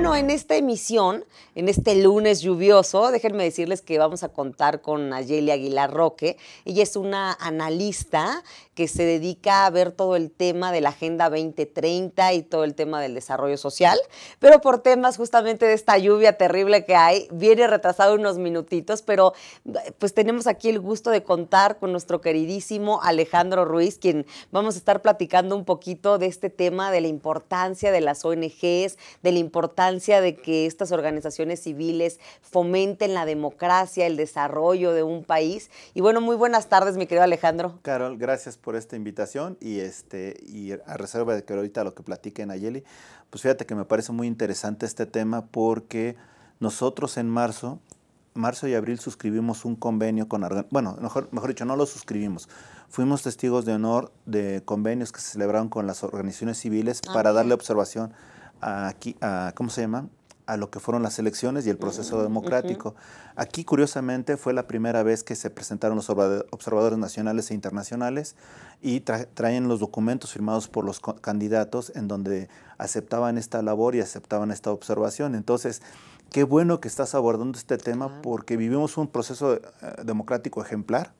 bueno, en esta emisión, en este lunes lluvioso, déjenme decirles que vamos a contar con Nayeli Aguilar Roque. Ella es una analista que se dedica a ver todo el tema de la Agenda 2030 y todo el tema del desarrollo social, pero por temas justamente de esta lluvia terrible que hay, viene retrasado unos minutitos, pero pues tenemos aquí el gusto de contar con nuestro queridísimo Alejandro Ruiz, quien vamos a estar platicando un poquito de este tema, de la importancia de las ONGs, de la importancia de que estas organizaciones civiles fomenten la democracia, el desarrollo de un país. Y bueno, muy buenas tardes, mi querido Alejandro. Carol, gracias por esta invitación y a reserva de que ahorita lo que platique Nayeli, pues fíjate que me parece muy interesante este tema porque nosotros en marzo y abril suscribimos un convenio con, bueno, mejor dicho, no lo suscribimos, fuimos testigos de honor de convenios que se celebraron con las organizaciones civiles para darle observación ¿cómo se llama?, a lo que fueron las elecciones y el proceso democrático. Aquí, curiosamente, fue la primera vez que se presentaron los observadores nacionales e internacionales y traen los documentos firmados por los candidatos en donde aceptaban esta labor y aceptaban esta observación. Entonces, qué bueno que estás abordando este tema porque vivimos un proceso democrático ejemplar.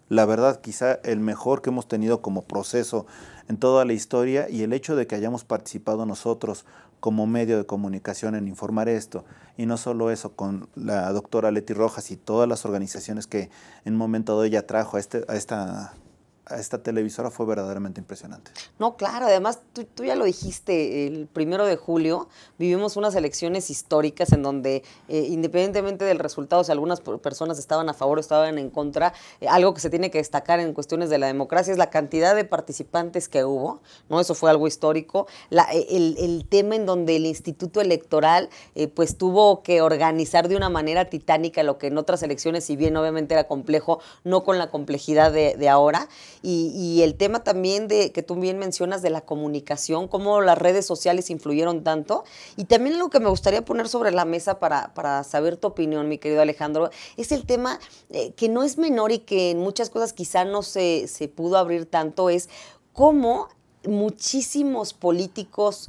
La verdad, quizá el mejor que hemos tenido como proceso en toda la historia, y el hecho de que hayamos participado nosotros como medio de comunicación en informar esto, y no solo eso, con la doctora Leti Rojas y todas las organizaciones que en un momento dado ella trajo a esta televisora, fue verdaderamente impresionante. No, claro, además tú ya lo dijiste, el 1 de julio vivimos unas elecciones históricas en donde independientemente del resultado, si algunas personas estaban a favor o estaban en contra, algo que se tiene que destacar en cuestiones de la democracia es la cantidad de participantes que hubo, ¿no? Eso fue algo histórico. El tema en donde el Instituto Electoral pues tuvo que organizar de una manera titánica lo que en otras elecciones, si bien obviamente era complejo, no con la complejidad de ahora. Y el tema también que tú bien mencionas de la comunicación, cómo las redes sociales influyeron tanto. Y también lo que me gustaría poner sobre la mesa para saber tu opinión, mi querido Alejandro, es el tema que no es menor y que en muchas cosas quizá no se pudo abrir tanto, es cómo muchísimos políticos,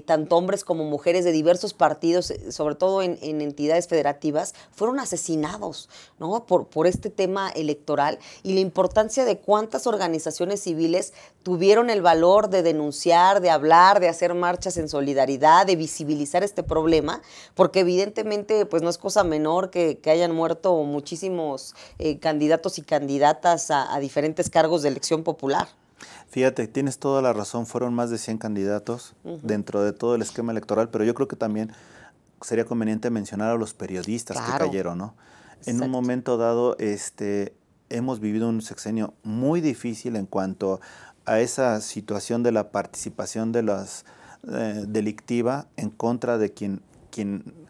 tanto hombres como mujeres de diversos partidos, sobre todo en entidades federativas, fueron asesinados, ¿no? por este tema electoral, y la importancia de cuántas organizaciones civiles tuvieron el valor de denunciar, de hablar, de hacer marchas en solidaridad, de visibilizar este problema, porque evidentemente pues no es cosa menor que hayan muerto muchísimos candidatos y candidatas a diferentes cargos de elección popular. Fíjate, tienes toda la razón, fueron más de 100 candidatos dentro de todo el esquema electoral, pero yo creo que también sería conveniente mencionar a los periodistas que cayeron, ¿no? Exacto. En un momento dado, hemos vivido un sexenio muy difícil en cuanto a esa situación de la participación de las delictiva en contra de quien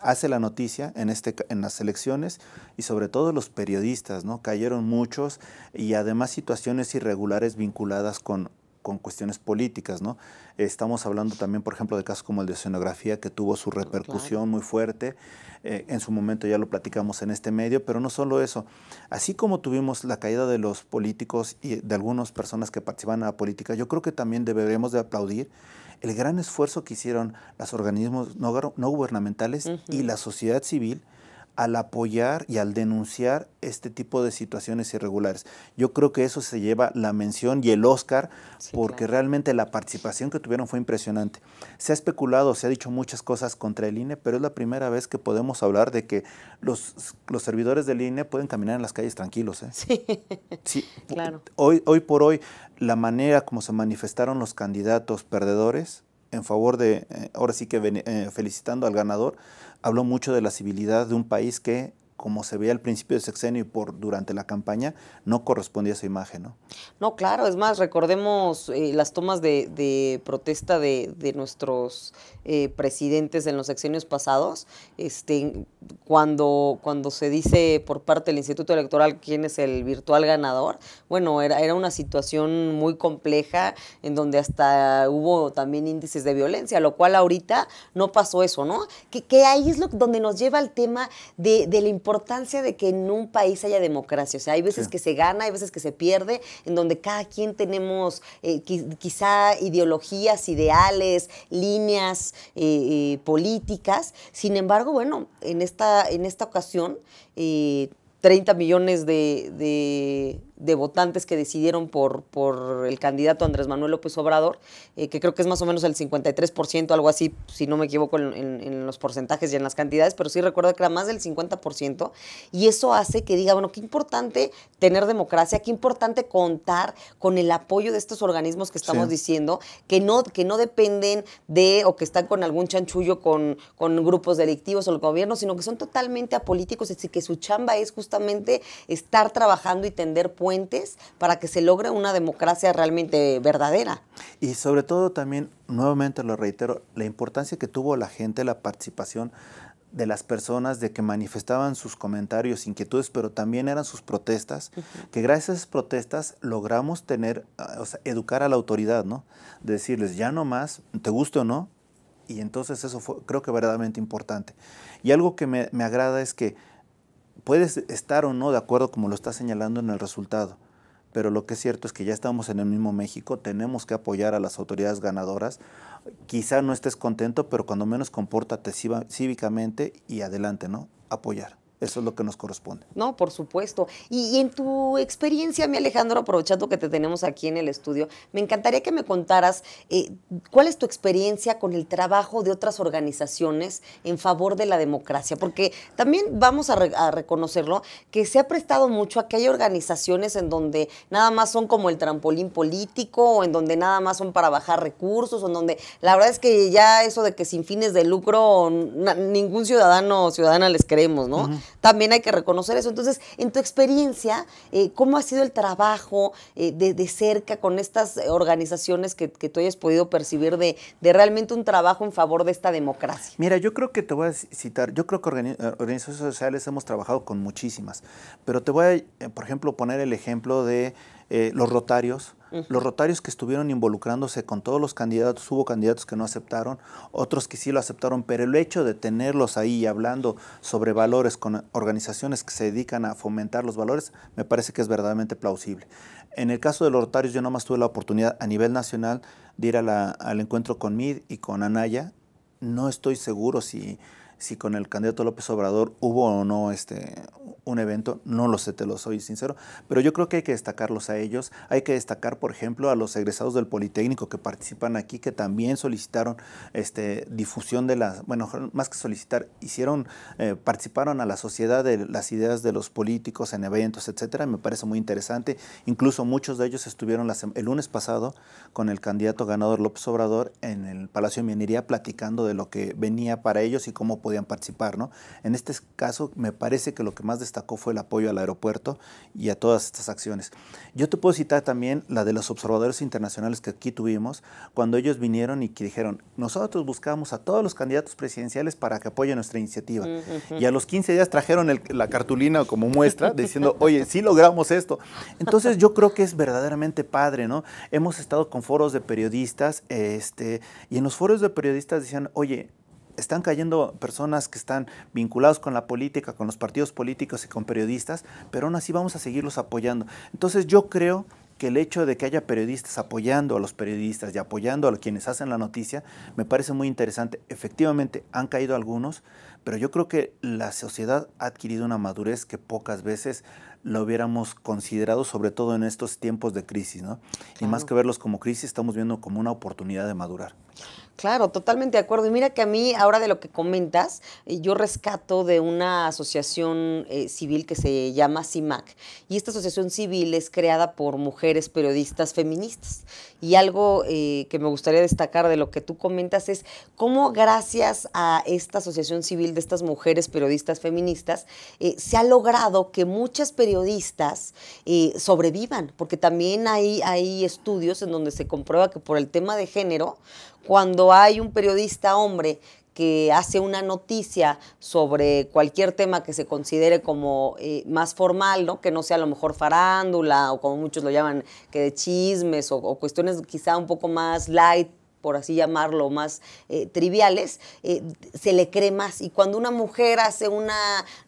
hace la noticia en las elecciones, y sobre todo los periodistas, ¿no? Cayeron muchos, y además situaciones irregulares vinculadas con cuestiones políticas, ¿no? Estamos hablando también, por ejemplo, de casos como el de Oceanografía, que tuvo su repercusión muy fuerte. En su momento ya lo platicamos en este medio, pero no solo eso. Así como tuvimos la caída de los políticos y de algunas personas que participan en la política, yo creo que también deberíamos de aplaudir el gran esfuerzo que hicieron los organismos no gubernamentales y la sociedad civil al apoyar y al denunciar este tipo de situaciones irregulares. Yo creo que eso se lleva la mención y el Oscar, porque realmente la participación que tuvieron fue impresionante. Se ha especulado, se ha dicho muchas cosas contra el INE, pero es la primera vez que podemos hablar de que los servidores del INE pueden caminar en las calles tranquilos, ¿eh? Sí, claro. Hoy por hoy, la manera como se manifestaron los candidatos perdedores en favor de, ahora sí que felicitando al ganador, habló mucho de la civilidad de un país que, como se veía al principio del sexenio y durante la campaña, no correspondía a esa imagen, ¿no? No, claro, es más, recordemos las tomas de protesta de nuestros presidentes en los sexenios pasados, cuando se dice por parte del Instituto Electoral quién es el virtual ganador. Bueno, era una situación muy compleja en donde hasta hubo también índices de violencia, lo cual ahorita no pasó eso, ¿no? Que ahí es donde nos lleva al tema de la importancia importancia de que en un país haya democracia. O sea, hay veces que se gana, hay veces que se pierde, en donde cada quien tenemos quizá ideologías, ideales, líneas políticas. Sin embargo, bueno, en esta ocasión, 30 millones de votantes que decidieron por el candidato Andrés Manuel López Obrador, que creo que es más o menos el 53%, algo así, si no me equivoco en los porcentajes y en las cantidades, pero sí recuerdo que era más del 50%, y eso hace que diga, bueno, qué importante tener democracia, qué importante contar con el apoyo de estos organismos que estamos diciendo, que no dependen de, o que están con algún chanchullo con grupos delictivos o el gobierno, sino que son totalmente apolíticos, y que su chamba es justamente estar trabajando y tender puentes para que se logre una democracia realmente verdadera. Y sobre todo también, nuevamente lo reitero, la importancia que tuvo la gente, la participación de las personas, de que manifestaban sus comentarios, inquietudes, pero también eran sus protestas, que gracias a esas protestas logramos tener, o sea, educar a la autoridad, ¿no? De decirles, ya no más, te guste o no, y entonces eso fue, creo que verdaderamente importante. Y algo que me agrada es que puedes estar o no de acuerdo, como lo está señalando, en el resultado, pero lo que es cierto es que ya estamos en el mismo México, tenemos que apoyar a las autoridades ganadoras. Quizá no estés contento, pero cuando menos compórtate cívicamente y adelante, ¿no? Apoyar. Eso es lo que nos corresponde. No, por supuesto. Y en tu experiencia, mi Alejandro, aprovechando que te tenemos aquí en el estudio, me encantaría que me contaras cuál es tu experiencia con el trabajo de otras organizaciones en favor de la democracia, porque también vamos a reconocerlo, que se ha prestado mucho a que hay organizaciones en donde nada más son como el trampolín político, o en donde nada más son para bajar recursos, o en donde la verdad es que ya eso de que sin fines de lucro ningún ciudadano o ciudadana les creemos, ¿no? También hay que reconocer eso. Entonces, en tu experiencia, ¿cómo ha sido el trabajo de cerca con estas organizaciones que tú hayas podido percibir de realmente un trabajo en favor de esta democracia? Mira, yo creo que te voy a citar, yo creo que organizaciones sociales hemos trabajado con muchísimas, pero te voy a, por ejemplo, poner el ejemplo de los Rotarios. Los Rotarios que estuvieron involucrándose con todos los candidatos, hubo candidatos que no aceptaron, otros que sí lo aceptaron, pero el hecho de tenerlos ahí hablando sobre valores con organizaciones que se dedican a fomentar los valores, me parece que es verdaderamente plausible. En el caso de los Rotarios, yo nomás tuve la oportunidad a nivel nacional de ir al encuentro con MID y con Anaya. No estoy seguro si con el candidato López Obrador hubo o no un evento, no lo sé, te lo soy sincero, pero yo creo que hay que destacarlos a ellos. Hay que destacar, por ejemplo, a los egresados del Politécnico que participan aquí, que también solicitaron difusión de las, bueno, más que solicitar, participaron a la sociedad de las ideas de los políticos en eventos, etcétera. Me parece muy interesante. Incluso muchos de ellos estuvieron el lunes pasado con el candidato ganador López Obrador en el Palacio de Minería platicando de lo que venía para ellos y cómo podían participar, ¿no? En este caso, me parece que lo que más destacó fue el apoyo al aeropuerto y a todas estas acciones. Yo te puedo citar también la de los observadores internacionales que aquí tuvimos, cuando ellos vinieron y que dijeron, nosotros buscamos a todos los candidatos presidenciales para que apoyen nuestra iniciativa. Y a los 15 días trajeron la cartulina como muestra, diciendo, oye, sí logramos esto. Entonces yo creo que es verdaderamente padre, ¿no? Hemos estado con foros de periodistas, y en los foros de periodistas decían, oye, están cayendo personas que están vinculados con la política, con los partidos políticos y con periodistas, pero aún así vamos a seguirlos apoyando. Entonces yo creo que el hecho de que haya periodistas apoyando a los periodistas y apoyando a quienes hacen la noticia, me parece muy interesante. Efectivamente, han caído algunos, pero yo creo que la sociedad ha adquirido una madurez que pocas veces lo hubiéramos considerado, sobre todo en estos tiempos de crisis, ¿no? Claro. Y más que verlos como crisis, estamos viendo como una oportunidad de madurar. Claro, totalmente de acuerdo. Y mira que a mí, ahora de lo que comentas, yo rescato de una asociación civil que se llama CIMAC. Y esta asociación civil es creada por mujeres periodistas feministas. Y algo que me gustaría destacar de lo que tú comentas es cómo gracias a esta asociación civil de estas mujeres periodistas feministas se ha logrado que muchas periodistas sobrevivan. Porque también hay estudios en donde se comprueba que por el tema de género, cuando hay un periodista hombre que hace una noticia sobre cualquier tema que se considere como más formal, ¿no? Que no sea a lo mejor farándula o como muchos lo llaman, que de chismes o cuestiones quizá un poco más light, por así llamarlo, más triviales, se le cree más. Y cuando una mujer hace una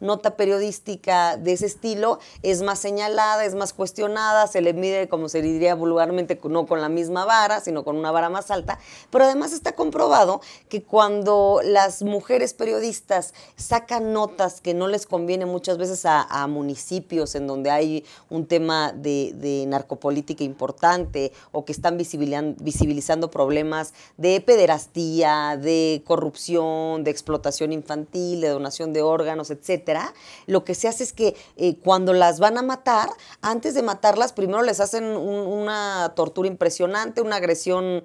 nota periodística de ese estilo, es más señalada, es más cuestionada, se le mide, como se diría vulgarmente, no con la misma vara, sino con una vara más alta. Pero además está comprobado que cuando las mujeres periodistas sacan notas que no les conviene muchas veces a municipios en donde hay un tema de narcopolítica importante o que están visibilizando problemas de pederastía, de corrupción, de explotación infantil, de donación de órganos, etcétera, lo que se hace es que cuando las van a matar, antes de matarlas, primero les hacen una tortura impresionante, una agresión,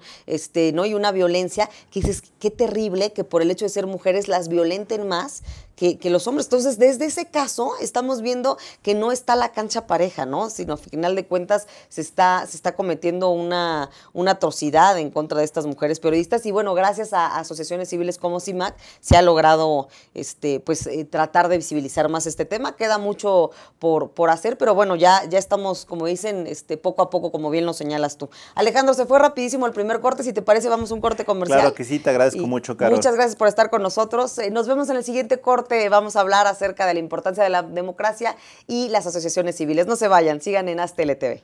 ¿no? Y una violencia que dices, qué terrible que por el hecho de ser mujeres las violenten más que los hombres. Entonces, desde ese caso, estamos viendo que no está la cancha pareja, ¿no? Sino, al final de cuentas, se está cometiendo una atrocidad en contra de estas mujeres periodistas. Y bueno, gracias a asociaciones civiles como CIMAC, se ha logrado tratar de visibilizar más este tema. Queda mucho por hacer, pero bueno, ya estamos, como dicen, poco a poco, como bien lo señalas tú. Alejandro, se fue rapidísimo el primer corte. Si te parece, vamos a un corte comercial. Claro que sí, te agradezco mucho, Carol. Muchas gracias por estar con nosotros. Nos vemos en el siguiente corte. Vamos a hablar acerca de la importancia de la democracia y las asociaciones civiles. No se vayan, sigan en AzTeleTV.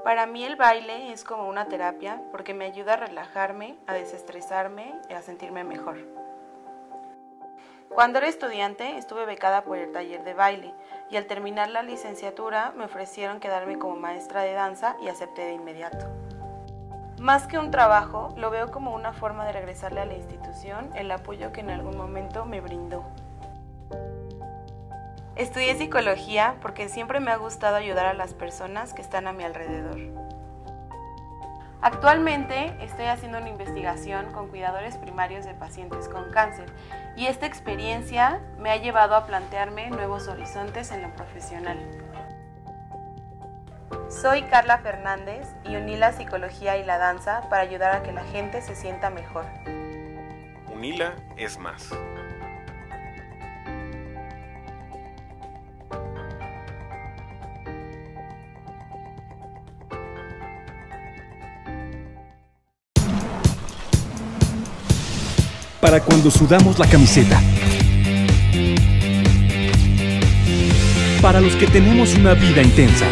Para mí el baile es como una terapia porque me ayuda a relajarme, a desestresarme y a sentirme mejor. Cuando era estudiante estuve becada por el taller de baile y al terminar la licenciatura me ofrecieron quedarme como maestra de danza y acepté de inmediato. Más que un trabajo, lo veo como una forma de regresarle a la institución el apoyo que en algún momento me brindó. Estudié psicología porque siempre me ha gustado ayudar a las personas que están a mi alrededor. Actualmente estoy haciendo una investigación con cuidadores primarios de pacientes con cáncer y esta experiencia me ha llevado a plantearme nuevos horizontes en lo profesional. Soy Carla Fernández y uní la psicología y la danza para ayudar a que la gente se sienta mejor. UNILA es más. Para cuando sudamos la camiseta. Para los que tenemos una vida intensa.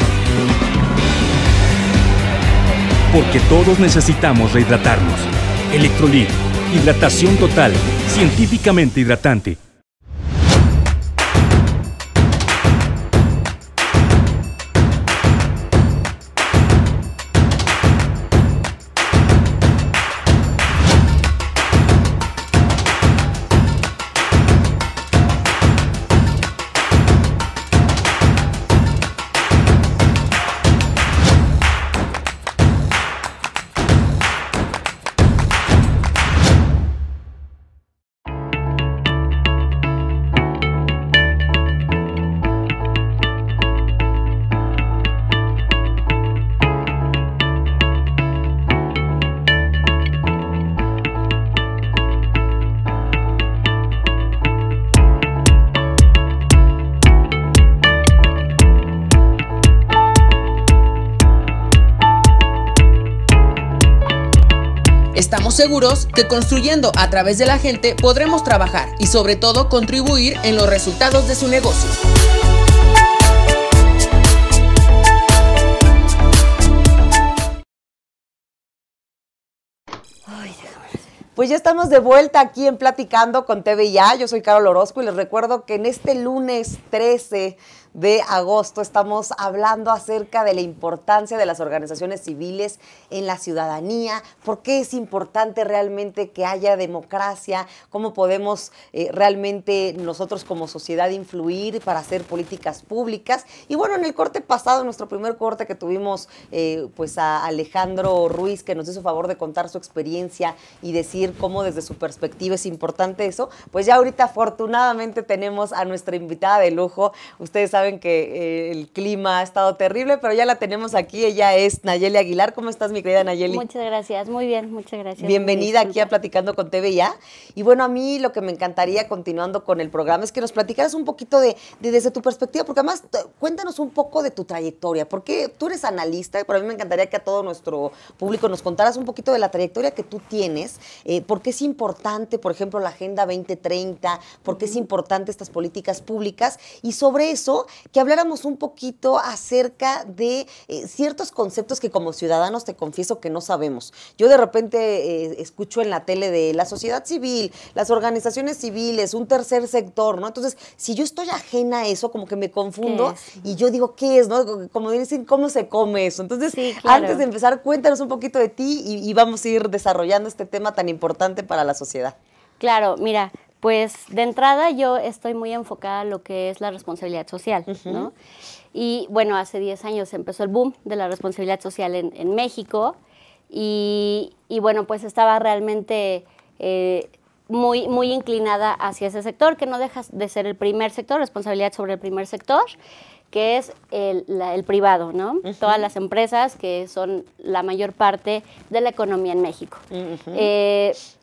Porque todos necesitamos rehidratarnos. Electrolit, hidratación total, científicamente hidratante. Estamos seguros que construyendo a través de la gente podremos trabajar y sobre todo contribuir en los resultados de su negocio. Pues ya estamos de vuelta aquí en Platicando con TVIA. Yo soy Carol Orozco y les recuerdo que en este lunes 13 de agosto estamos hablando acerca de la importancia de las organizaciones civiles en la ciudadanía, por qué es importante realmente que haya democracia, cómo podemos realmente nosotros como sociedad influir para hacer políticas públicas. Y bueno, en el corte pasado, nuestro primer corte que tuvimos pues a Alejandro Ruiz, que nos hizo favor de contar su experiencia y decir cómo desde su perspectiva es importante eso, pues ya ahorita afortunadamente tenemos a nuestra invitada de lujo. Ustedes saben que el clima ha estado terrible, pero ya la tenemos aquí. Ella es Nayeli Aguilar. ¿Cómo estás, mi querida Nayeli? Muchas gracias, muy bien, muchas gracias. Bienvenida aquí a Platicando con TVIA. Y bueno, a mí lo que me encantaría, continuando con el programa, es que nos platicaras un poquito de desde tu perspectiva, porque además cuéntanos un poco de tu trayectoria, porque tú eres analista, pero a mí me encantaría que a todo nuestro público nos contaras un poquito de la trayectoria que tú tienes, por qué es importante, por ejemplo, la Agenda 2030, por qué es importante estas políticas públicas, y sobre eso, que habláramos un poquito acerca de ciertos conceptos que como ciudadanos te confieso que no sabemos. Yo de repente escucho en la tele de la sociedad civil, las organizaciones civiles, un tercer sector, ¿no? Entonces, si yo estoy ajena a eso, como que me confundo y yo digo, ¿qué es? ¿No? Como dicen, ¿cómo se come eso? Entonces, sí, claro. Antes de empezar, cuéntanos un poquito de ti y vamos a ir desarrollando este tema tan importante para la sociedad. Claro, mira, pues de entrada yo estoy muy enfocada en lo que es la responsabilidad social, ¿no? Y bueno, hace 10 años empezó el boom de la responsabilidad social en México y bueno, pues estaba realmente muy inclinada hacia ese sector, que no deja de ser el primer sector, responsabilidad sobre el primer sector, que es el privado, ¿no? Todas las empresas que son la mayor parte de la economía en México.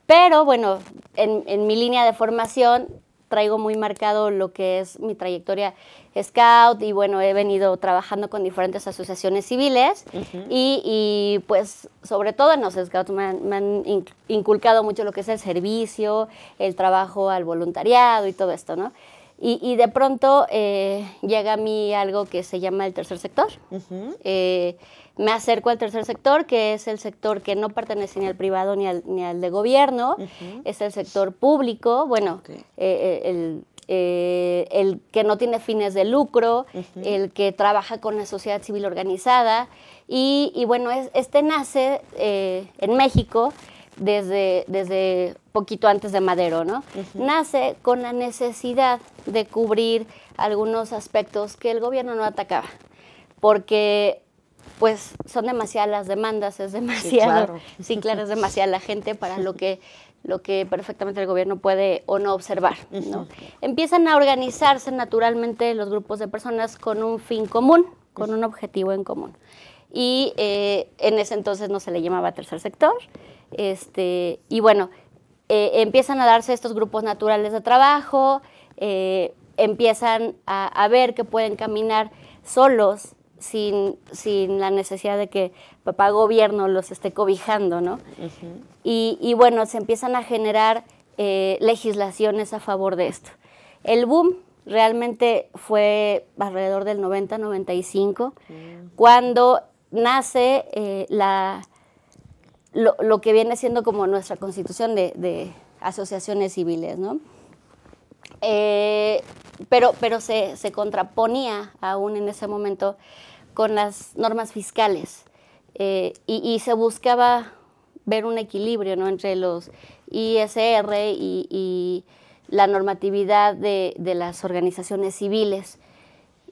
Pero bueno, en mi línea de formación traigo muy marcado lo que es mi trayectoria Scout y bueno, he venido trabajando con diferentes asociaciones civiles y pues sobre todo en los Scouts me han inculcado mucho lo que es el servicio, el trabajo al voluntariado y todo esto, ¿no? Y de pronto llega a mí algo que se llama el tercer sector. Me acerco al tercer sector, que es el sector que no pertenece ni al privado ni al de gobierno, es el sector público, bueno, el que no tiene fines de lucro, el que trabaja con la sociedad civil organizada, y bueno, este nace en México desde poquito antes de Madero, ¿no? Nace con la necesidad de cubrir algunos aspectos que el gobierno no atacaba, porque pues son demasiadas las demandas, es demasiado, sí, claro, es demasiada la gente para lo que perfectamente el gobierno puede o no observar, ¿no? Empiezan a organizarse naturalmente los grupos de personas con un fin común, con un objetivo en común. Y en ese entonces no se le llamaba tercer sector, y bueno, empiezan a darse estos grupos naturales de trabajo, empiezan a ver que pueden caminar solos, sin la necesidad de que papá gobierno los esté cobijando, ¿no? Y bueno, se empiezan a generar legislaciones a favor de esto. El boom realmente fue alrededor del 90-95, cuando nace lo que viene siendo como nuestra constitución de asociaciones civiles, ¿no? Pero se contraponía aún en ese momento con las normas fiscales y se buscaba ver un equilibrio, ¿no?, entre los ISR y la normatividad de las organizaciones civiles.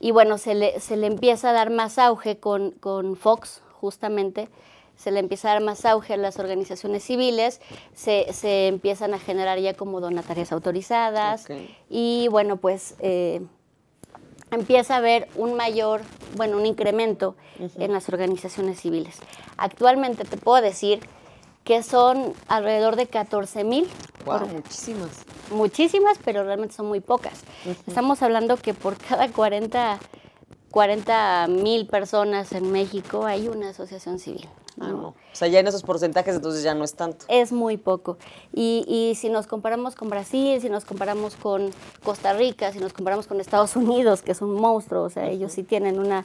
Y bueno, se le empieza a dar más auge con Fox, justamente, se le empieza a dar más auge a las organizaciones civiles, se empiezan a generar ya como donatarias autorizadas y bueno, pues empieza a haber un incremento en las organizaciones civiles. Actualmente te puedo decir que son alrededor de 14,000. Wow, muchísimas. Muchísimas, pero realmente son muy pocas. Estamos hablando que por cada 40,000 personas en México hay una asociación civil. No. O sea, ya en esos porcentajes entonces ya no es tanto. Es muy poco. Y si nos comparamos con Brasil, si nos comparamos con Costa Rica, si nos comparamos con Estados Unidos, que es un monstruo, o sea, ellos sí tienen una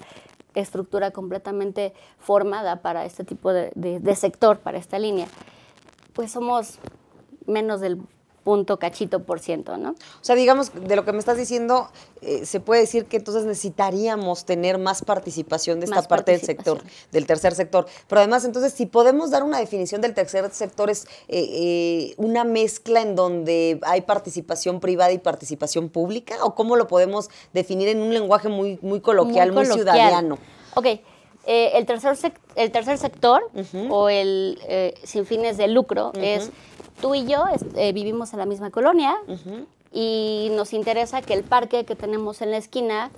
estructura completamente formada para este tipo de sector, para esta línea, pues somos menos del punto cachito por ciento, ¿no? O sea, digamos, de lo que me estás diciendo, se puede decir que entonces necesitaríamos tener más participación de esta parte del sector, del tercer sector. Pero además, entonces, si podemos dar una definición del tercer sector, es una mezcla en donde hay participación privada y participación pública, ¿o cómo lo podemos definir en un lenguaje muy coloquial, muy ciudadano? Ok. El tercer sector o el sin fines de lucro es tú y yo vivimos en la misma colonia y nos interesa que el parque que tenemos en la esquina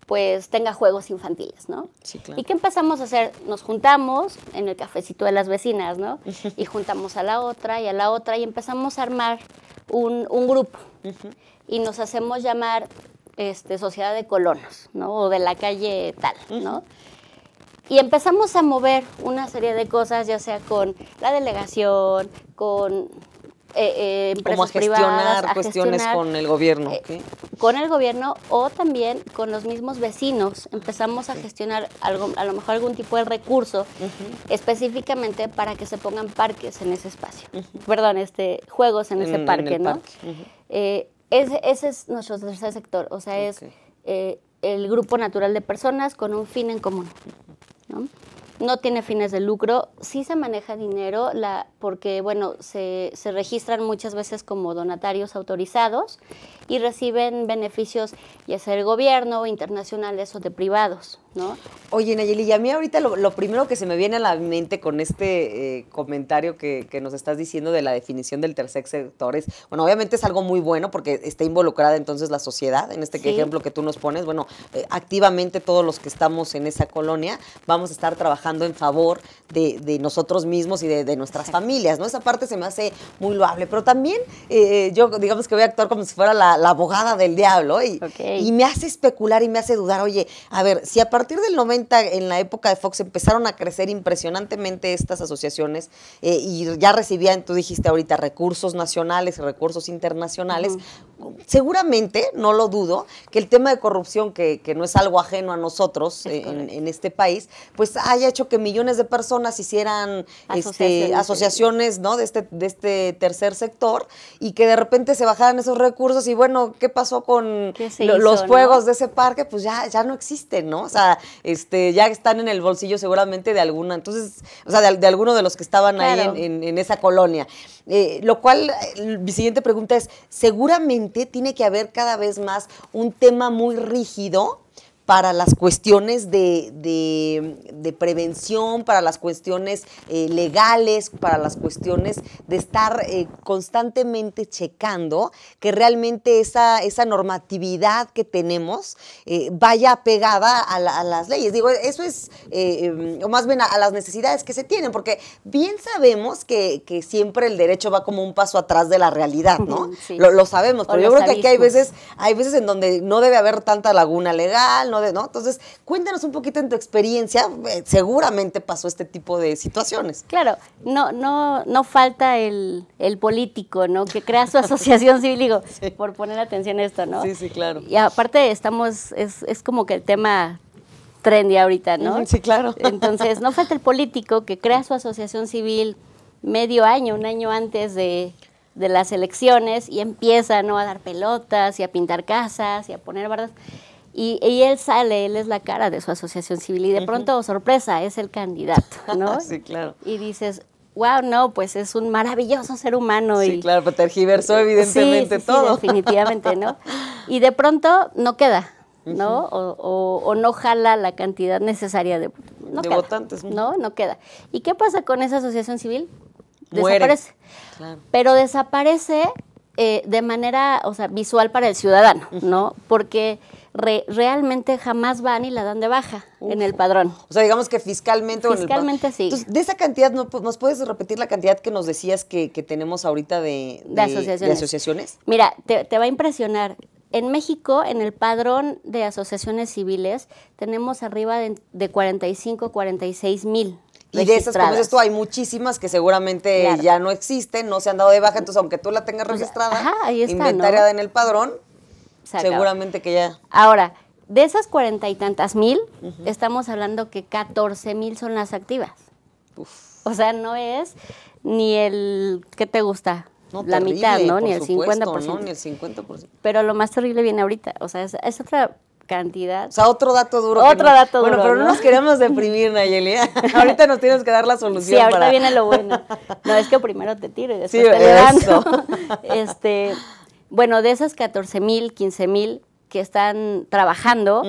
pues tenga juegos infantiles, ¿no? Sí, claro. ¿Y qué empezamos a hacer? Nos juntamos en el cafecito de las vecinas, ¿no? Y juntamos a la otra y a la otra y empezamos a armar un grupo y nos hacemos llamar Sociedad de Colonos, ¿no? O de la calle tal, ¿no? Y empezamos a mover una serie de cosas, ya sea con la delegación, con empresas como a privadas, cuestiones con el gobierno. Con el gobierno o también con los mismos vecinos. Empezamos a gestionar algo, a lo mejor algún tipo de recurso específicamente para que se pongan parques en ese espacio. Perdón, juegos en ese parque, ¿no? Ese es nuestro tercer sector, o sea, es el grupo natural de personas con un fin en común, ¿no? No tiene fines de lucro, sí se maneja dinero, porque bueno, se registran muchas veces como donatarios autorizados y reciben beneficios ya sea del gobierno, internacionales o de privados, ¿no? Oye, Nayeli, y a mí ahorita lo primero que se me viene a la mente con este comentario que nos estás diciendo de la definición del tercer sector es, bueno, obviamente es algo muy bueno porque está involucrada entonces la sociedad, en este ejemplo que tú nos pones, bueno, activamente todos los que estamos en esa colonia vamos a estar trabajando en favor de nosotros mismos y de nuestras familias, ¿no? Esa parte se me hace muy loable, pero también yo digamos que voy a actuar como si fuera la abogada del diablo y me hace especular y me hace dudar, oye, a ver, si a partir del 90 en la época de Fox empezaron a crecer impresionantemente estas asociaciones y ya recibían, tú dijiste ahorita, recursos nacionales y recursos internacionales, seguramente, no lo dudo, que el tema de corrupción, que no es algo ajeno a nosotros en este país, pues haya hecho que millones de personas hicieran asociaciones, ¿no? de este tercer sector y que de repente se bajaran esos recursos y bueno, ¿qué pasó con los juegos de ese parque? Pues ya no existen, ¿no? O sea, ya están en el bolsillo seguramente de alguna, entonces, o sea, de alguno de los que estaban ahí en esa colonia. Lo cual, mi siguiente pregunta es, seguramente tiene que haber cada vez más un tema muy rígido para las cuestiones de prevención, para las cuestiones legales, para las cuestiones de estar constantemente checando que realmente esa normatividad que tenemos vaya pegada a las leyes. Digo, eso es, o más bien a las necesidades que se tienen, porque bien sabemos que siempre el derecho va como un paso atrás de la realidad, ¿no? Sí. Lo sabemos, pero yo creo que aquí hay veces en donde no debe haber tanta laguna legal, ¿no? Entonces, cuéntanos un poquito en tu experiencia, seguramente pasó este tipo de situaciones. Claro, no falta el político, ¿no? Que crea su asociación civil, digo, por poner atención a esto, ¿no? Sí, claro. Y aparte es como que el tema trendy ahorita, ¿no? Sí, claro. Entonces, no falta el político que crea su asociación civil medio año, un año antes de las elecciones y empieza, ¿no? A dar pelotas y a pintar casas y a poner bardas. Y él es la cara de su asociación civil y de pronto, sorpresa, es el candidato, ¿no? Sí, claro. Y dices, wow, no, pues es un maravilloso ser humano. Sí, claro, pero tergiversó evidentemente todo. Sí, definitivamente, ¿no? Y de pronto no queda, ¿no? O no jala la cantidad necesaria de votantes. No queda. ¿Y qué pasa con esa asociación civil? Muere. Desaparece. Claro. Pero desaparece de manera, o sea, visual para el ciudadano, ¿no? Porque realmente jamás van y la dan de baja en el padrón. O sea, digamos que fiscalmente sí. Entonces, de esa cantidad, ¿nos puedes repetir la cantidad que nos decías que tenemos ahorita de asociaciones? Mira, te va a impresionar. En México, en el padrón de asociaciones civiles, tenemos arriba de 45, 46 mil. Y de esas, como dices tú, hay muchísimas que seguramente ya no existen, no se han dado de baja, entonces aunque tú la tengas registrada, ahí está, inventariada en el padrón, seguramente que ya... Ahora, de esas 40 y tantas mil, estamos hablando que 14,000 son las activas. O sea, no es ni el, ¿qué te gusta? No, la terrible, mitad, ¿no? por Ni el supuesto, 50%. ¿no? Ni el 50%. Pero lo más terrible viene ahorita, o sea, es otra cantidad. O sea, otro dato duro. Otro dato bueno, duro, pero no ¿no? nos queremos deprimir, Nayeli. Ahorita nos tienes que dar la solución. Sí, ahorita viene lo bueno. No, es que primero te tiro y después Sí, te levanto. eso. Bueno, de esas 14,000, 15,000 que están trabajando,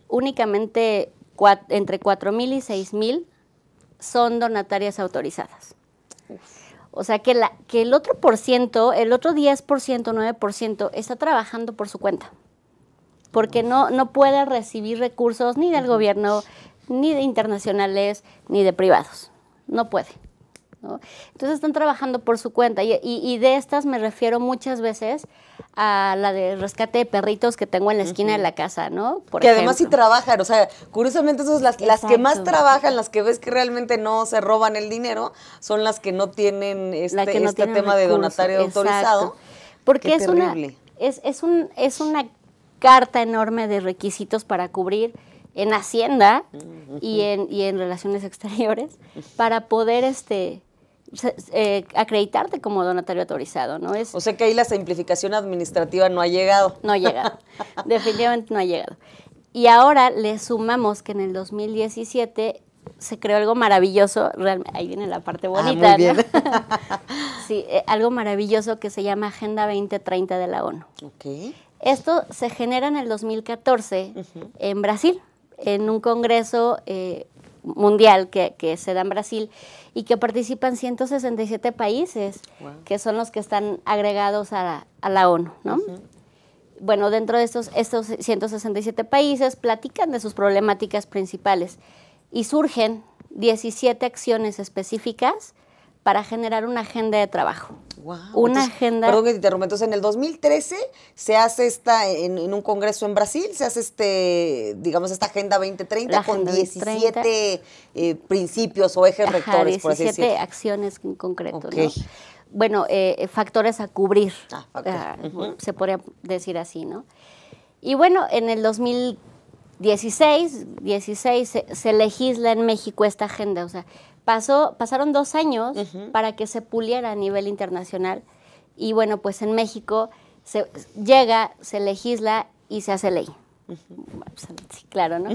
únicamente entre 4,000 y 6,000 son donatarias autorizadas. O sea, que el otro por ciento, el otro 10%, 9% está trabajando por su cuenta. Porque no puede recibir recursos ni del gobierno, ni de internacionales, ni de privados. No puede, ¿no? Entonces están trabajando por su cuenta. Y de estas me refiero muchas veces a la de rescate de perritos que tengo en la esquina de la casa, ¿no? Que además sí trabajan, o sea, curiosamente esas las que más Exacto. trabajan, las que ves que realmente no se roban el dinero, son las que no tienen La que no tienen tema de recurso, donatario autorizado. exacto. Porque Qué es terrible. una carta enorme de requisitos para cubrir en Hacienda y en Relaciones Exteriores para poder acreditarte como donatario autorizado, ¿no? O sea que ahí la simplificación administrativa no ha llegado. No ha llegado, definitivamente no ha llegado. Y ahora le sumamos que en el 2017 se creó algo maravilloso, ahí viene la parte bonita, muy bien. ¿no? Sí, algo maravilloso que se llama Agenda 2030 de la ONU. Ok. Esto se genera en el 2014 en Brasil, en un congreso mundial que se da en Brasil y que participan 167 países, que son los que están agregados a la ONU, ¿no? Bueno, dentro de estos 167 países platican de sus problemáticas principales y surgen 17 acciones específicas para generar una agenda de trabajo. Wow. Una Entonces, agenda... Perdón que te interrumpa. Entonces, en el 2013 se hace en un congreso en Brasil, se hace digamos, esta Agenda 2030 La con Agenda 17 principios o ejes rectores, por así 17 decirlo. acciones en concreto, Ok. ¿no? Bueno, factores a cubrir, se podría decir así, ¿no? Y bueno, en el 2016 se legisla en México esta agenda, o sea, pasaron 2 años para que se puliera a nivel internacional y bueno, pues en México se legisla y se hace ley. Sí, claro, ¿no?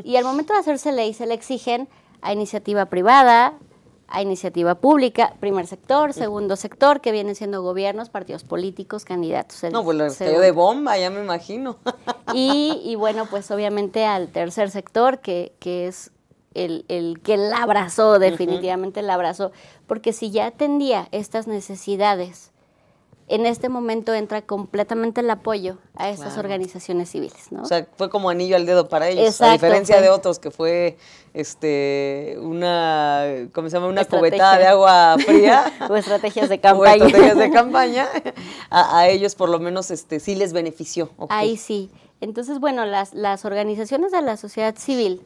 Y al momento de hacerse ley se le exigen a iniciativa privada, a iniciativa pública, primer sector, segundo sector, que vienen siendo gobiernos, partidos políticos, candidatos. No, pues lo cayó de bomba, ya me imagino. Y bueno, pues obviamente al tercer sector, que es el que la abrazó, definitivamente la abrazó, porque si ya atendía estas necesidades, en este momento entra completamente el apoyo a estas organizaciones civiles, ¿no? O sea, fue como anillo al dedo para ellos, Exacto, a diferencia de otros que fue una, ¿cómo se llama? Una cubetada de agua fría. O estrategias de campaña. O estrategias de campaña. A ellos por lo menos sí les benefició. Okay. Ahí sí. Entonces, bueno, las organizaciones de la sociedad civil,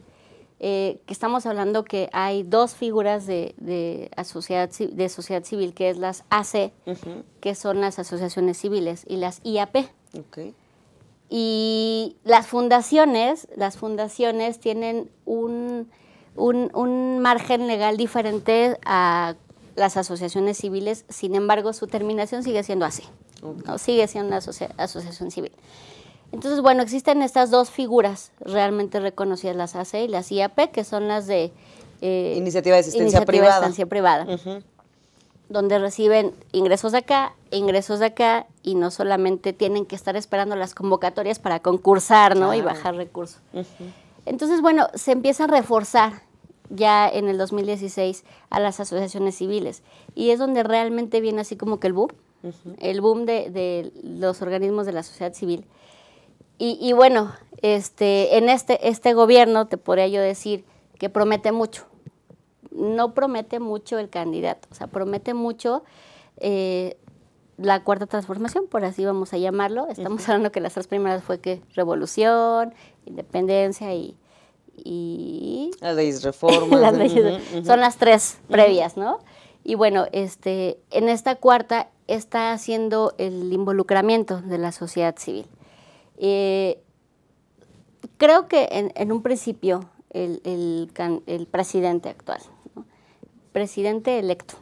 que estamos hablando que hay 2 figuras de sociedad civil, que es las AC, que son las asociaciones civiles, y las IAP. Okay. Y las fundaciones tienen un margen legal diferente a las asociaciones civiles, sin embargo, su terminación sigue siendo AC, ¿no? Sigue siendo una asociación civil. Entonces, bueno, existen estas 2 figuras realmente reconocidas, las AC y las IAP, que son las de Iniciativa de Asistencia Privada. Donde reciben ingresos de acá, y no solamente tienen que estar esperando las convocatorias para concursar, ¿no? Y bajar recursos. Entonces, bueno, se empieza a reforzar ya en el 2016 a las asociaciones civiles, y es donde realmente viene así como que el boom de los organismos de la sociedad civil. Y bueno, en este gobierno te podría yo decir que promete mucho. No promete mucho el candidato, o sea, promete mucho la cuarta transformación, por así vamos a llamarlo. Estamos hablando que las 3 primeras fue que revolución, independencia y las leyes reformas. las leyes, son las 3 previas, ¿no? Y bueno, en esta cuarta está haciendo el involucramiento de la sociedad civil. Creo que en un principio el presidente actual, ¿no? Presidente electo,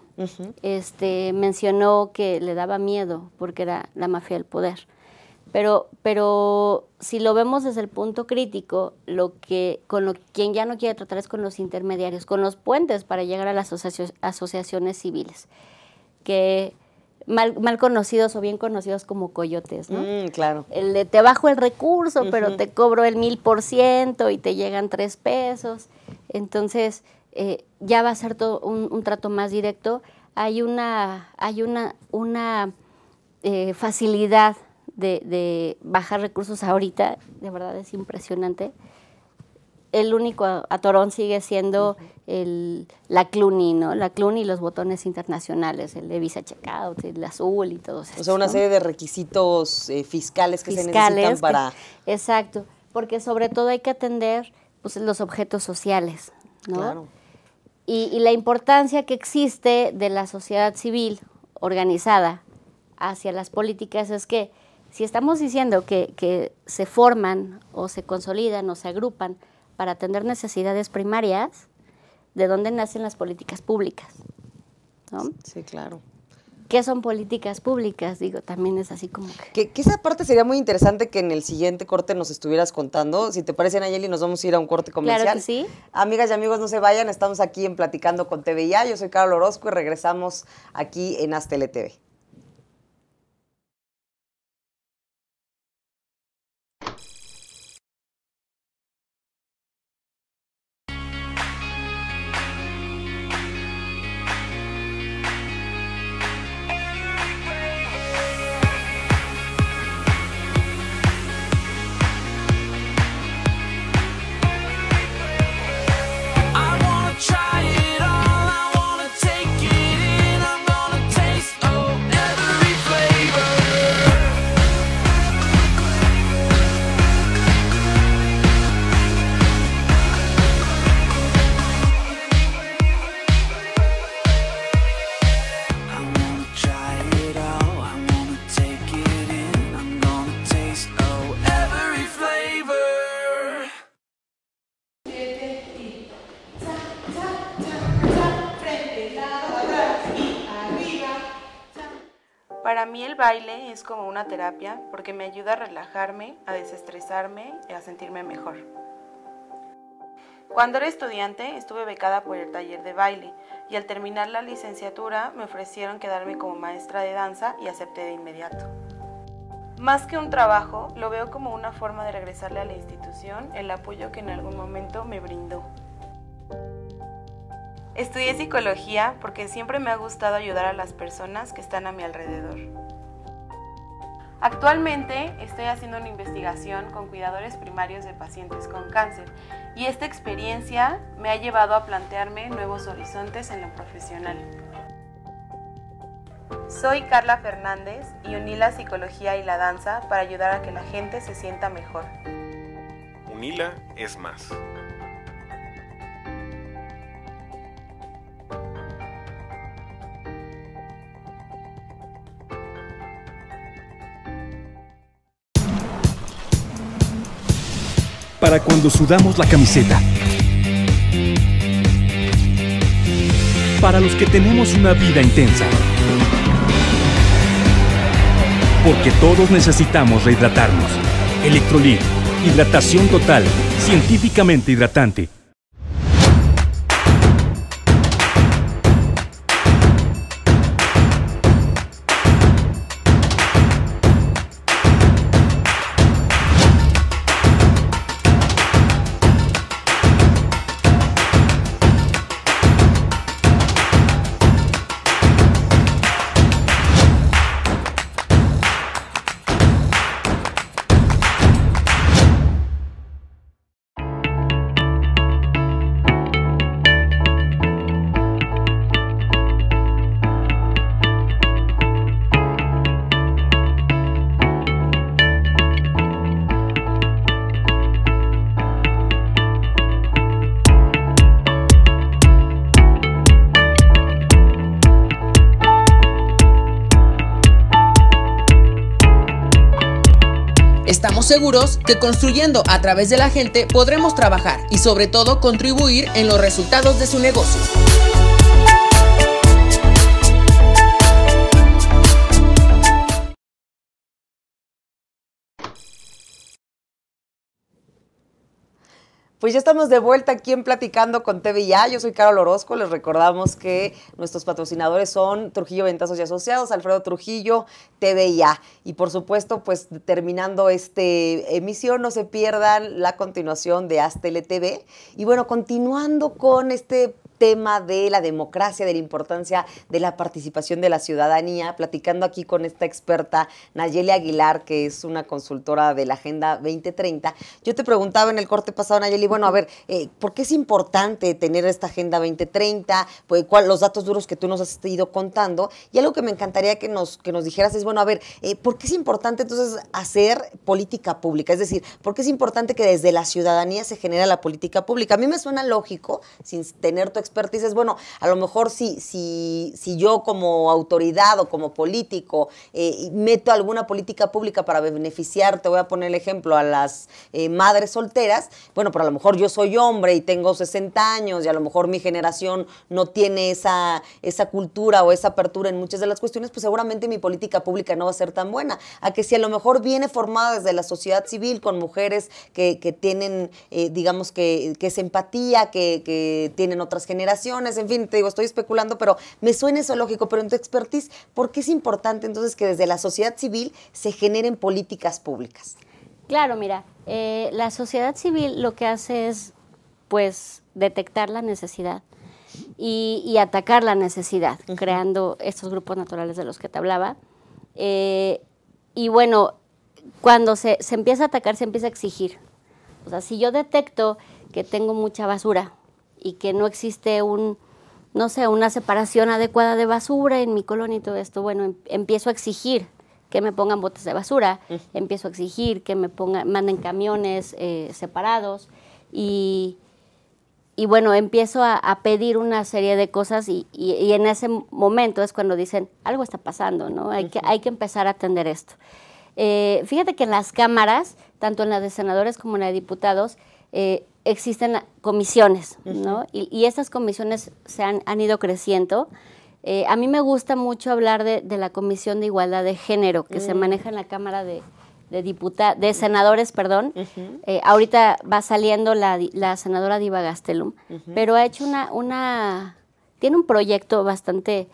mencionó que le daba miedo porque era la mafia del poder. Pero si lo vemos desde el punto crítico, quien ya no quiere tratar es con los intermediarios, con los puentes para llegar a las asociaciones civiles, que mal conocidos o bien conocidos como coyotes, ¿no? Claro. El de te bajo el recurso, pero te cobro el 1000% y te llegan 3 pesos. Entonces, ya va a ser todo un trato más directo. Hay una facilidad de bajar recursos ahorita, de verdad es impresionante. El único atorón sigue siendo la Cluny, ¿no? La Cluny y los botones internacionales, el de Visa Checkout, el azul y todo eso. O sea, una serie de requisitos fiscales que se necesitan para... Exacto, porque sobre todo hay que atender pues, los objetos sociales, ¿no? Claro. Y la importancia que existe de la sociedad civil organizada hacia las políticas es que si estamos diciendo que se forman o se consolidan o se agrupan para atender necesidades primarias, ¿de dónde nacen las políticas públicas? ¿No? Sí, claro. ¿Qué son políticas públicas? Digo, también es así como que esa parte sería muy interesante que en el siguiente corte nos estuvieras contando. Si te parece, Nayeli, nos vamos a ir a un corte comercial. Claro que sí. Amigas y amigos, no se vayan, estamos aquí en Platicando con TVIA. Yo soy Carol Orozco y regresamos aquí en AzTeleTV. Para mí el baile es como una terapia porque me ayuda a relajarme, a desestresarme y a sentirme mejor. Cuando era estudiante estuve becada por el taller de baile y al terminar la licenciatura me ofrecieron quedarme como maestra de danza y acepté de inmediato. Más que un trabajo, lo veo como una forma de regresarle a la institución el apoyo que en algún momento me brindó. Estudié psicología porque siempre me ha gustado ayudar a las personas que están a mi alrededor. Actualmente estoy haciendo una investigación con cuidadores primarios de pacientes con cáncer y esta experiencia me ha llevado a plantearme nuevos horizontes en lo profesional. Soy Carla Fernández y uní la psicología y la danza para ayudar a que la gente se sienta mejor. Unila es más. Para cuando sudamos la camiseta. Para los que tenemos una vida intensa. Porque todos necesitamos rehidratarnos. Electrolit, hidratación total, científicamente hidratante. Estamos seguros que construyendo a través de la gente podremos trabajar y sobre todo contribuir en los resultados de su negocio. Pues ya estamos de vuelta aquí en Platicando con TVIA. Yo soy Carol Orozco. Les recordamos que nuestros patrocinadores son Trujillo Ventazos y Asociados, Alfredo Trujillo, TVIA. Y por supuesto, pues terminando esta emisión, no se pierdan la continuación de Haz.Tele TV. Y bueno, continuando con este tema de la democracia, de la importancia de la participación de la ciudadanía, platicando aquí con esta experta Nayeli Aguilar, que es una consultora de la Agenda 2030. Yo te preguntaba en el corte pasado, Nayeli, bueno, a ver, ¿por qué es importante tener esta Agenda 2030? Pues, los datos duros que tú nos has ido contando. Y algo que me encantaría que nos dijeras es, bueno, a ver, ¿por qué es importante entonces hacer política pública? Es decir, ¿por qué es importante que desde la ciudadanía se genere la política pública? A mí me suena lógico, sin tener tu expertise, bueno, a lo mejor si yo como autoridad o como político meto alguna política pública para beneficiar, te voy a poner el ejemplo, a las madres solteras, bueno, pero a lo mejor yo soy hombre y tengo 60 años y a lo mejor mi generación no tiene esa cultura o esa apertura en muchas de las cuestiones, pues seguramente mi política pública no va a ser tan buena. A que si a lo mejor viene formada desde la sociedad civil con mujeres que tienen, digamos que es empatía, que tienen otras generaciones, en fin, te digo, estoy especulando, pero me suena eso lógico. Pero en tu expertise, ¿por qué es importante entonces que desde la sociedad civil se generen políticas públicas? Claro, mira, la sociedad civil lo que hace es, pues, detectar la necesidad y atacar la necesidad, creando estos grupos naturales de los que te hablaba. Y bueno, cuando se empieza a atacar, se empieza a exigir. O sea, si yo detecto que tengo mucha basura y que no existe una separación adecuada de basura en mi colonia y todo esto, bueno, empiezo a exigir que me pongan botes de basura, empiezo a exigir que manden camiones separados y bueno, empiezo a pedir una serie de cosas y en ese momento es cuando dicen, algo está pasando, ¿no? Hay que empezar a atender esto. Fíjate que en las cámaras, tanto en la de senadores como en la de diputados, existen comisiones, ¿no? Y estas comisiones se han ido creciendo. A mí me gusta mucho hablar de la Comisión de Igualdad de Género, que se maneja en la Cámara de Senadores, perdón. Ahorita va saliendo la senadora Diva Gastelum, pero ha hecho tiene un proyecto bastante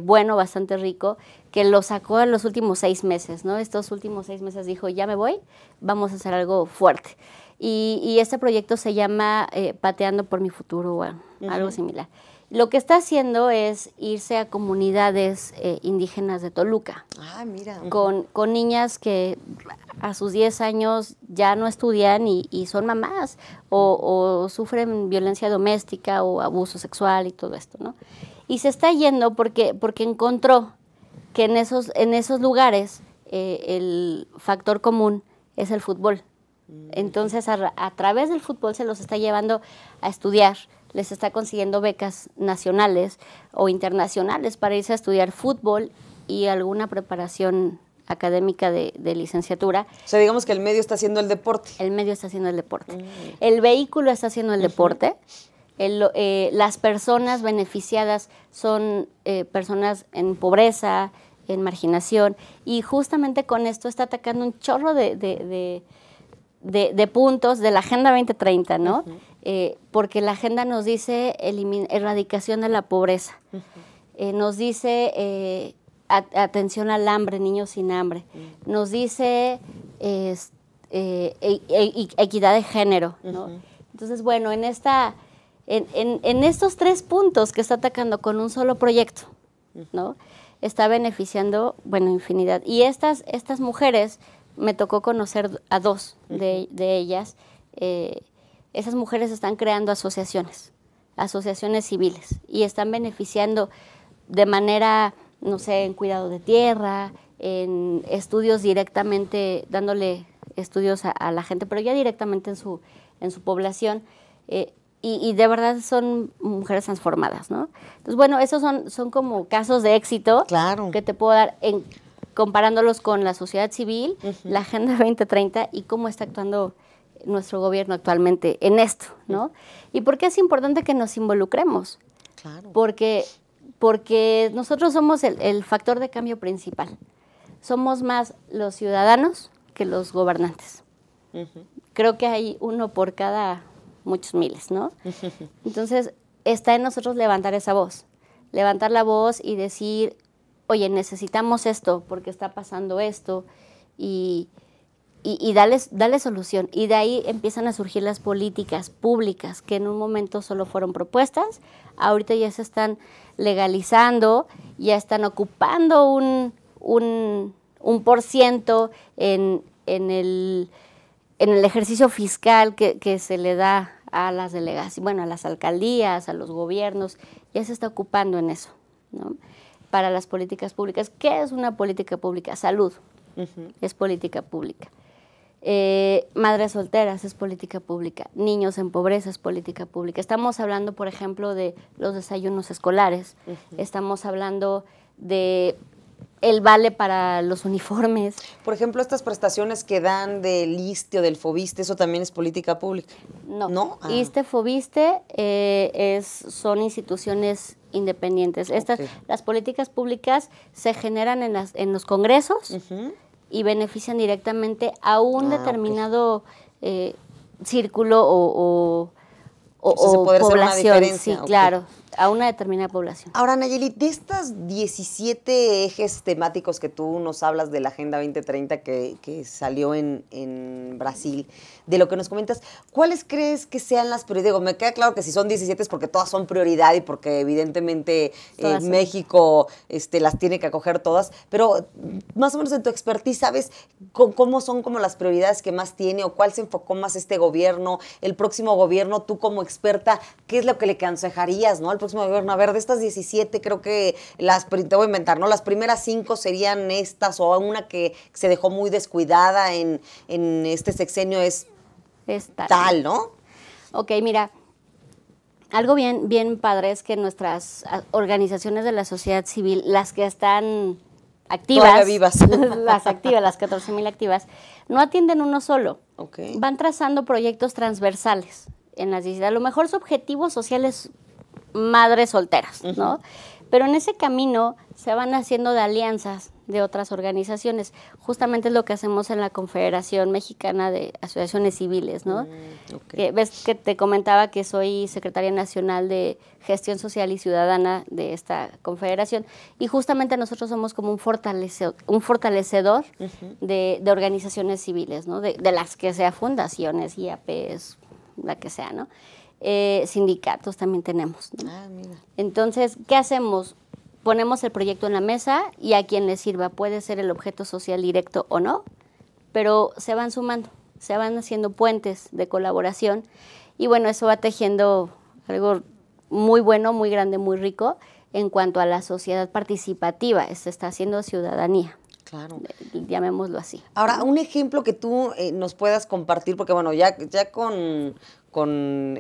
bueno, bastante rico, que lo sacó en los últimos 6 meses, ¿no? Estos últimos 6 meses dijo, ya me voy, vamos a hacer algo fuerte. Y este proyecto se llama Pateando por mi futuro, o algo similar. Lo que está haciendo es irse a comunidades indígenas de Toluca. Ah, mira. Con niñas que a sus 10 años ya no estudian y son mamás o sufren violencia doméstica o abuso sexual y todo esto, ¿no? Y se está yendo porque encontró que en esos lugares el factor común es el fútbol. Entonces, a través del fútbol se los está llevando a estudiar, les está consiguiendo becas nacionales o internacionales para irse a estudiar fútbol y alguna preparación académica de licenciatura. O sea, digamos que el medio está haciendo el deporte. El medio está haciendo el deporte. El vehículo está haciendo el deporte. Las personas beneficiadas son personas en pobreza, en marginación, y justamente con esto está atacando un chorro de puntos de la Agenda 2030, ¿no? Porque la agenda nos dice erradicación de la pobreza, nos dice atención al hambre, niños sin hambre, nos dice equidad de género, ¿no? Entonces, bueno, en estos 3 puntos que está atacando con un solo proyecto, ¿no? Está beneficiando, bueno, infinidad. Y estas mujeres, me tocó conocer a 2 de ellas. Esas mujeres están creando asociaciones civiles, y están beneficiando de manera, no sé, en cuidado de tierra, en estudios directamente, dándole estudios a la gente, pero ya directamente en su población. Y de verdad son mujeres transformadas, ¿no? Entonces, bueno, esos son como casos de éxito, claro, que te puedo dar comparándolos con la sociedad civil, la Agenda 2030 y cómo está actuando nuestro gobierno actualmente en esto, ¿no? ¿Y por qué es importante que nos involucremos? Claro. Porque nosotros somos el factor de cambio principal. Somos más los ciudadanos que los gobernantes. creo que hay uno por cada muchos miles, ¿no? Entonces, está en nosotros levantar esa voz, levantar la voz y decir, oye, necesitamos esto porque está pasando esto y darle solución. Y de ahí empiezan a surgir las políticas públicas que en un momento solo fueron propuestas, ahorita ya se están legalizando, ya están ocupando un % en el ejercicio fiscal que se le da a las delegaciones, bueno, a las alcaldías, a los gobiernos, ya se está ocupando en eso, ¿no? Para las políticas públicas. ¿Qué es una política pública? Salud, es política pública. Madres solteras es política pública. Niños en pobreza es política pública. Estamos hablando, por ejemplo, de los desayunos escolares. Estamos hablando de el vale para los uniformes. Por ejemplo, estas prestaciones que dan del ISSSTE o del FOBISSSTE, ¿eso también es política pública? No. ¿No? Ah. ISSSTE, FOBISSSTE son instituciones independientes. Las políticas públicas se generan en los congresos y benefician directamente a un determinado círculo o población. Ser una diferencia. Sí, claro, a una determinada población. Ahora, Nayeli, de estas 17 ejes temáticos que tú nos hablas de la Agenda 2030 que salió en Brasil, de lo que nos comentas, ¿cuáles crees que sean las prioridades? Digo, me queda claro que si son 17 es porque todas son prioridad y porque evidentemente México las tiene que acoger todas, pero más o menos en tu expertise, ¿sabes cómo son como las prioridades que más tiene o cuál se enfocó más este gobierno, el próximo gobierno? Tú como experta, ¿qué es lo que le aconsejarías, no, al próximo gobierno? A ver, de estas 17, creo que te voy a inventar, ¿no? Las primeras 5 serían estas, o una que se dejó muy descuidada en este sexenio es tal, ¿no? Ok, mira, algo bien padre es que nuestras organizaciones de la sociedad civil, las que están activas, todavía vivas, las activas, las 14,000 activas, no atienden uno solo. Okay. Van trazando proyectos transversales en las 17. A lo mejor su objetivo social es madres solteras, ¿no? Pero en ese camino se van haciendo de alianzas de otras organizaciones. Justamente es lo que hacemos en la Confederación Mexicana de Asociaciones Civiles, ¿no? Ves que te comentaba que soy secretaria nacional de Gestión Social y Ciudadana de esta confederación, y justamente nosotros somos como un fortalecedor de organizaciones civiles, ¿no? De las que sea fundaciones, IAPs, la que sea, ¿no? Sindicatos también tenemos, ¿no? Mira. Entonces, ¿qué hacemos? Ponemos el proyecto en la mesa y a quien le sirva, puede ser el objeto social directo o no, pero se van sumando, se van haciendo puentes de colaboración y bueno, eso va tejiendo algo muy bueno, muy grande, muy rico en cuanto a la sociedad participativa, se está haciendo ciudadanía. Claro. Llamémoslo así. Ahora, un ejemplo que tú nos puedas compartir, porque bueno, ya con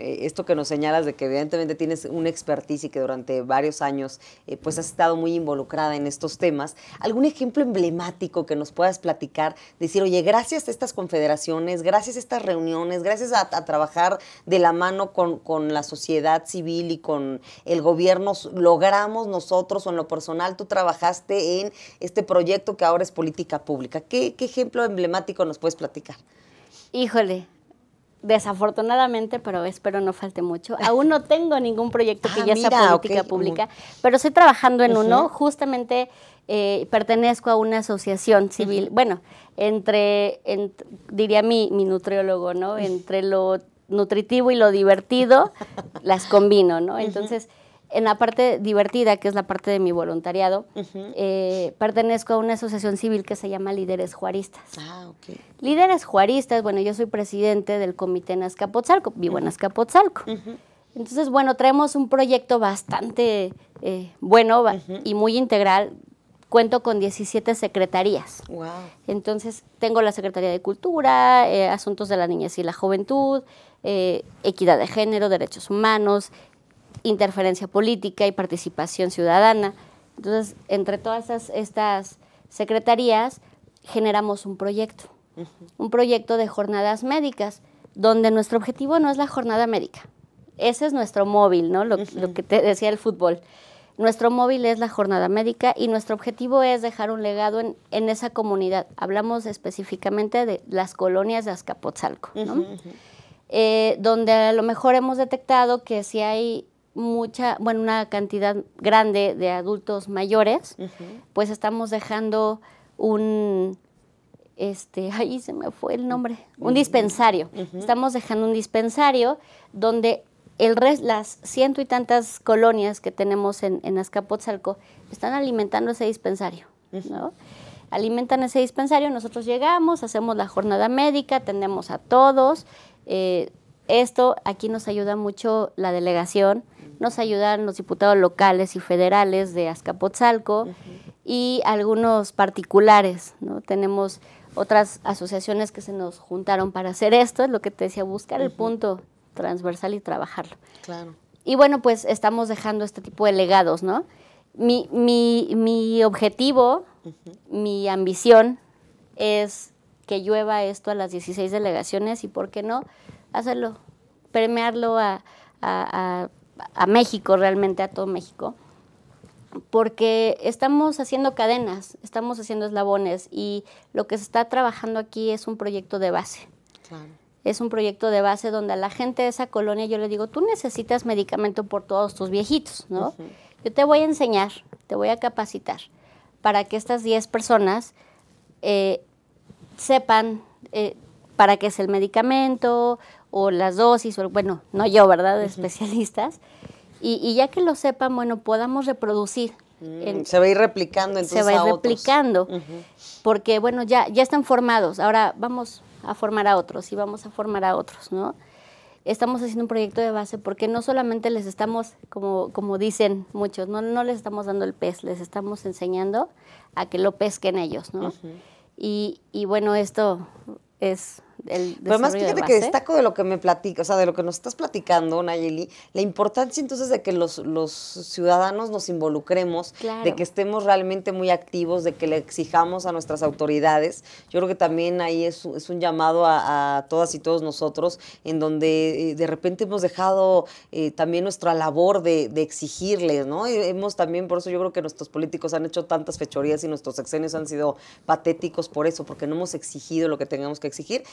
esto que nos señalas de que evidentemente tienes una expertise y que durante varios años pues has estado muy involucrada en estos temas, ¿algún ejemplo emblemático que nos puedas platicar? Decir, oye, gracias a estas confederaciones, gracias a estas reuniones, gracias a trabajar de la mano con la sociedad civil y con el gobierno, logramos nosotros, o en lo personal, tú trabajaste en este proyecto que ahora es política pública. ¿Qué ejemplo emblemático nos puedes platicar? Híjole, desafortunadamente, pero espero no falte mucho, aún no tengo ningún proyecto que ya sea política pública, pero estoy trabajando en uno. Justamente pertenezco a una asociación civil, bueno, diría mi nutriólogo, ¿no? Entre lo nutritivo y lo divertido, las combino, ¿no? Entonces, en la parte divertida, que es la parte de mi voluntariado, pertenezco a una asociación civil que se llama Líderes Juaristas. Líderes Juaristas, bueno, yo soy presidente del comité en Azcapotzalco, vivo en Azcapotzalco. Entonces, bueno, traemos un proyecto bastante bueno y muy integral. Cuento con 17 secretarías. Wow. Entonces, tengo la Secretaría de Cultura, Asuntos de la Niñez y la Juventud, Equidad de Género, Derechos Humanos, Interferencia Política y Participación Ciudadana. Entonces, entre todas estas secretarías generamos un proyecto de jornadas médicas, donde nuestro objetivo no es la jornada médica. Ese es nuestro móvil, ¿no? Lo que te decía el fútbol. Nuestro móvil es la jornada médica y nuestro objetivo es dejar un legado en esa comunidad. Hablamos específicamente de las colonias de Azcapotzalco, ¿no? Donde a lo mejor hemos detectado que si hay una cantidad grande de adultos mayores, pues estamos dejando ahí se me fue el nombre, un dispensario. Estamos dejando un dispensario donde las 100 y tantas colonias que tenemos en Azcapotzalco están alimentando ese dispensario, ¿no? Alimentan ese dispensario, nosotros llegamos, hacemos la jornada médica, atendemos a todos. Aquí nos ayuda mucho la delegación, nos ayudan los diputados locales y federales de Azcapotzalco y algunos particulares, ¿no? Tenemos otras asociaciones que se nos juntaron para hacer esto, es lo que te decía, buscar el punto transversal y trabajarlo. Claro. Y bueno, pues estamos dejando este tipo de legados, ¿no? Mi objetivo, mi ambición es que llueva esto a las 16 delegaciones y, ¿por qué no?, hacerlo, premiarlo a México, realmente a todo México, porque estamos haciendo cadenas, estamos haciendo eslabones y lo que se está trabajando aquí es un proyecto de base. Claro. Es un proyecto de base donde a la gente de esa colonia yo le digo, tú necesitas medicamento por todos tus viejitos, ¿no? Yo te voy a enseñar, te voy a capacitar para que estas 10 personas sepan para qué es el medicamento o las dosis, o, bueno, no yo, ¿verdad?, de especialistas, y ya que lo sepan, bueno, podamos reproducir. Se va a ir replicando entonces. Se va a ir replicando, porque bueno, ya están formados, ahora vamos a formar a otros y vamos a formar a otros, ¿no? Estamos haciendo un proyecto de base porque no solamente les estamos, como dicen muchos, no les estamos dando el pez, les estamos enseñando a que lo pesquen ellos, ¿no? Y bueno, esto es el desarrollo Pero además, fíjate de base. que destaco de lo que me platicas, o sea, de lo que nos estás platicando, Nayeli, la importancia entonces de que los ciudadanos nos involucremos, Claro. de que estemos realmente muy activos, de que le exijamos a nuestras autoridades. Yo creo que también ahí es un llamado a todas y todos nosotros, en donde de repente hemos dejado también nuestra labor de exigirles, ¿no? Hemos también, por eso yo creo que nuestros políticos han hecho tantas fechorías y nuestros sexenios han sido patéticos por eso, porque no hemos exigido lo que tengamos que exigir,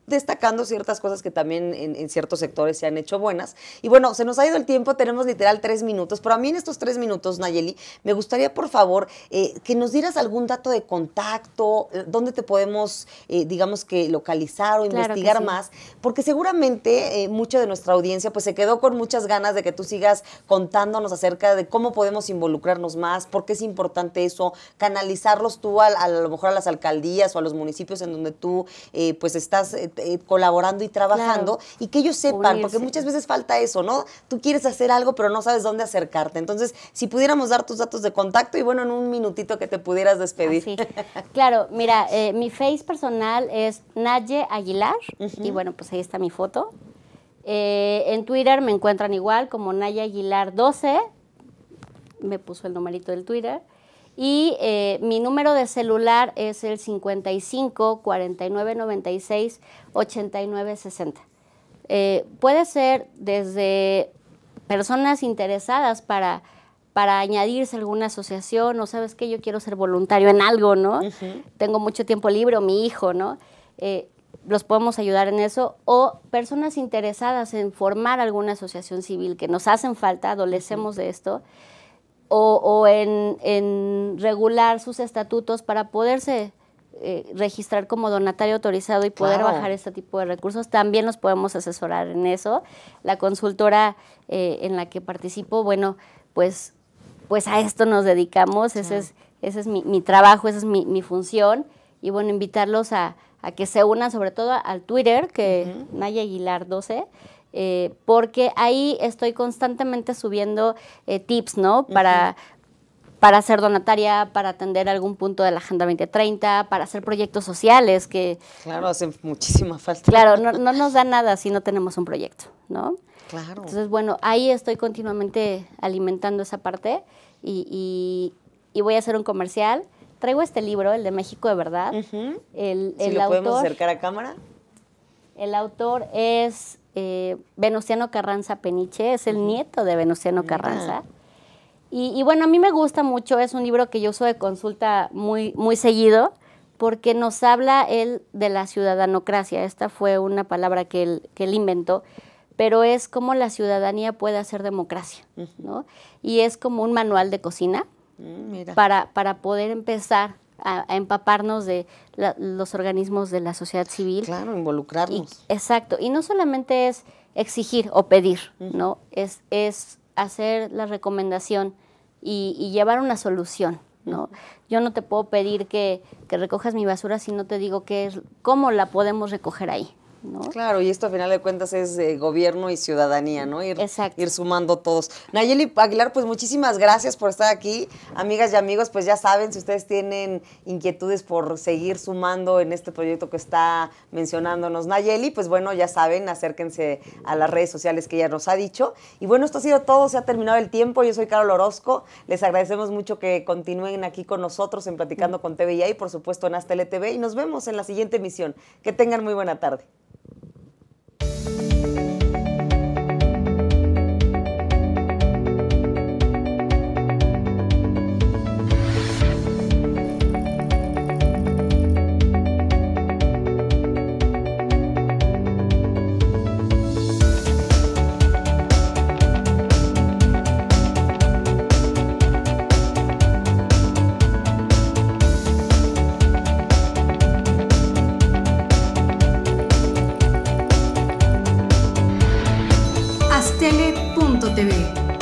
destacando ciertas cosas que también en ciertos sectores se han hecho buenas. Y bueno, se nos ha ido el tiempo, tenemos literal 3 minutos, pero a mí en estos 3 minutos, Nayeli, me gustaría, por favor, que nos dieras algún dato de contacto, dónde te podemos, digamos que localizar o investigar más, porque seguramente mucha de nuestra audiencia pues se quedó con muchas ganas de que tú sigas contándonos acerca de cómo podemos involucrarnos más, por qué es importante eso, canalizarlos tú a lo mejor a las alcaldías o a los municipios en donde tú pues estás colaborando y trabajando, claro, y que ellos sepan, porque muchas veces falta eso, ¿no? Tú quieres hacer algo, pero no sabes dónde acercarte. Entonces, si pudiéramos dar tus datos de contacto y bueno, en un minutito que te pudieras despedir. Sí. Claro, mira, mi face personal es Naye Aguilar, y bueno, pues ahí está mi foto. En Twitter me encuentran igual como Naye Aguilar 12, me puso el numerito del Twitter. Y mi número de celular es el 55 49 96 89 60. Puede ser desde personas interesadas para añadirse a alguna asociación, o sabes que yo quiero ser voluntario en algo, ¿no? Tengo mucho tiempo libre, o mi hijo, ¿no? Los podemos ayudar en eso, o personas interesadas en formar alguna asociación civil que nos hacen falta, adolecemos de esto, o en regular sus estatutos para poderse registrar como donatario autorizado y poder bajar este tipo de recursos. También nos podemos asesorar en eso. La consultora en la que participo, bueno, pues a esto nos dedicamos, ese es mi trabajo, esa es mi función, y bueno, invitarlos a que se unan sobre todo al Twitter, que Naye Aguilar 12, porque ahí estoy constantemente subiendo tips, ¿no? Para ser donataria, para atender algún punto de la Agenda 2030, para hacer proyectos sociales que... Claro, hacen muchísima falta. Claro, no nos da nada si no tenemos un proyecto, ¿no? Claro. Entonces, bueno, ahí estoy continuamente alimentando esa parte y voy a hacer un comercial. Traigo este libro, el de México de Verdad. ¿Lo podemos acercar a cámara? El autor es... Venustiano Carranza Peniche, es el nieto de Venustiano Carranza. Y bueno, a mí me gusta mucho, es un libro que yo uso de consulta muy, muy seguido, porque nos habla él de la ciudadanocracia. Esta fue una palabra que él inventó, pero es como la ciudadanía puede hacer democracia, ¿no? Y es como un manual de cocina para poder empezar a empaparnos de los organismos de la sociedad civil. Claro, involucrarnos. Exacto, y no solamente es exigir o pedir, ¿no? Es hacer la recomendación y llevar una solución, ¿no? Yo no te puedo pedir que recojas mi basura si no te digo cómo la podemos recoger ahí, ¿no? Claro, y esto a final de cuentas es gobierno y ciudadanía, ¿no? Ir sumando todos. Nayeli Aguilar, pues muchísimas gracias por estar aquí. Amigas y amigos, pues ya saben, si ustedes tienen inquietudes por seguir sumando en este proyecto que está mencionándonos Nayeli, pues bueno, ya saben, acérquense a las redes sociales que ella nos ha dicho. Y bueno, esto ha sido todo, se ha terminado el tiempo. Yo soy Carol Orozco. Les agradecemos mucho que continúen aquí con nosotros en Platicando con TVI y por supuesto en Aztele TV. Y nos vemos en la siguiente emisión. Que tengan muy buena tarde. Aztele.tv